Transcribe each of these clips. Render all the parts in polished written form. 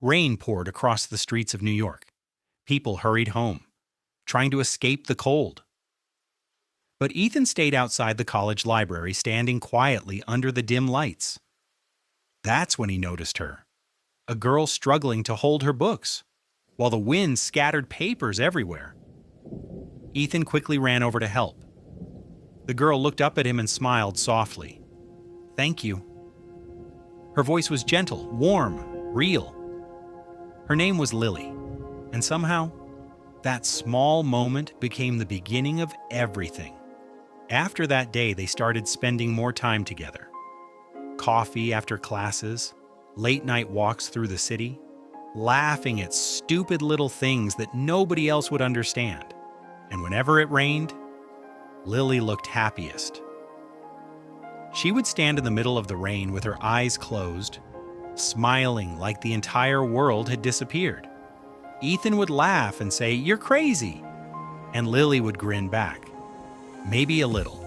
Rain poured across the streets of New York. People hurried home, trying to escape the cold. But Ethan stayed outside the college library, standing quietly under the dim lights. That's when he noticed her, a girl struggling to hold her books, while the wind scattered papers everywhere. Ethan quickly ran over to help. The girl looked up at him and smiled softly. "Thank you." Her voice was gentle, warm, real. Her name was Lily, and somehow, that small moment became the beginning of everything. After that day, they started spending more time together. Coffee after classes, late-night walks through the city, laughing at stupid little things that nobody else would understand. And whenever it rained, Lily looked happiest. She would stand in the middle of the rain with her eyes closed, smiling like the entire world had disappeared. Ethan would laugh and say, "You're crazy," and Lily would grin back, maybe a little.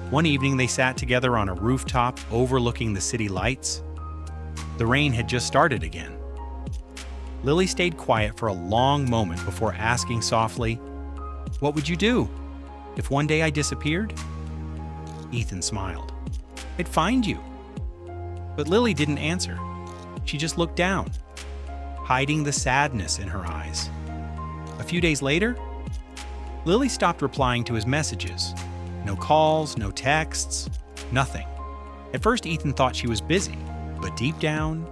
One evening they sat together on a rooftop overlooking the city lights. The rain had just started again. Lily stayed quiet for a long moment before asking softly, "What would you do if one day I disappeared?" Ethan smiled. "I'd find you." But Lily didn't answer. She just looked down, hiding the sadness in her eyes. A few days later, Lily stopped replying to his messages. No calls, no texts, nothing. At first, Ethan thought she was busy, but deep down,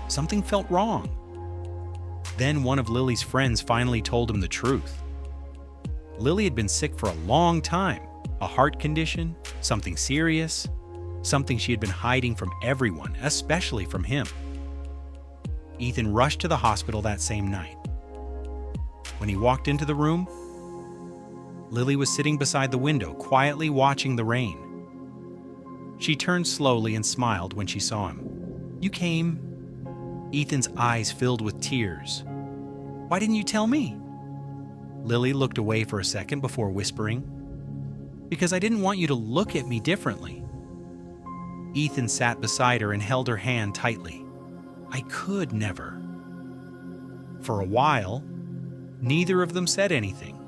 something felt wrong. Then one of Lily's friends finally told him the truth. Lily had been sick for a long time, a heart condition, something serious, something she had been hiding from everyone, especially from him. Ethan rushed to the hospital that same night. When he walked into the room, Lily was sitting beside the window, quietly watching the rain. She turned slowly and smiled when she saw him. "You came." Ethan's eyes filled with tears. "Why didn't you tell me?" Lily looked away for a second before whispering, "Because I didn't want you to look at me differently." Ethan sat beside her and held her hand tightly. "I could never." For a while, neither of them said anything.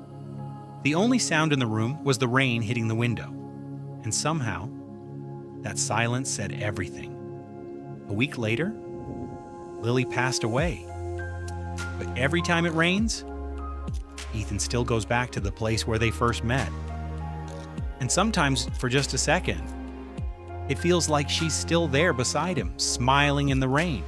The only sound in the room was the rain hitting the window, and somehow, that silence said everything. A week later, Lily passed away. But every time it rains, Ethan still goes back to the place where they first met. And sometimes, for just a second, it feels like she's still there beside him, smiling in the rain.